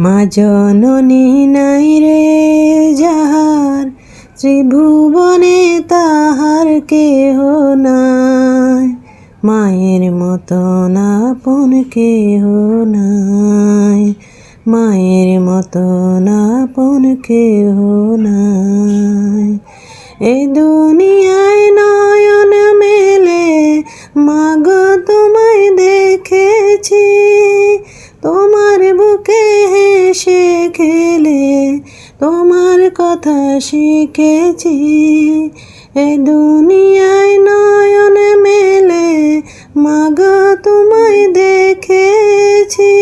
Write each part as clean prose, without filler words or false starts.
মা জননী নাই রে যাহার, ত্রিভুবনে তাহার কেহ নাই। মায়ের মতন আপন কেহ নাই, মায়ের মতন আপন কেহ নাই। এই দুনিয়ায় নয়ন মেলে মাগো তোমায় দেখেছি, তোমার বুকে হেসে খেলে তোমার কথা শিখেছি। এই দুনিয়ায় নয়ন মেলে মাগো তোমায় দেখেছি,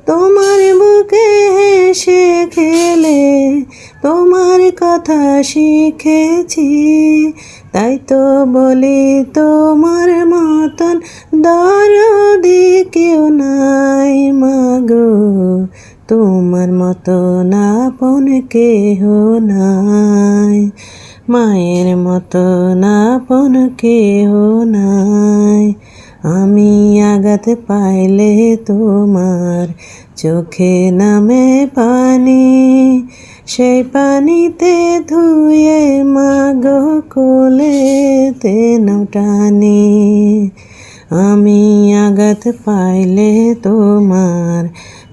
তোমার বুকে হেসে খেলে তোমার কথা শিখেছি। তাই তো বলি তোমার মতন দরদি কেউ নাই মাগো, তোমার মতন আপন কেহ নাই, মায়ের মতন আপন কেহ নাই। আমি আঘাত পাইলে তোমার চোখে নামে পানি, সেই পানিতে ধুয়ে মাগো কোলেতে নাও টানি। আমি আঘাত পাইলে তোমার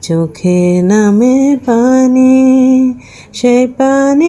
চোখে নামে পানি, সেই পানি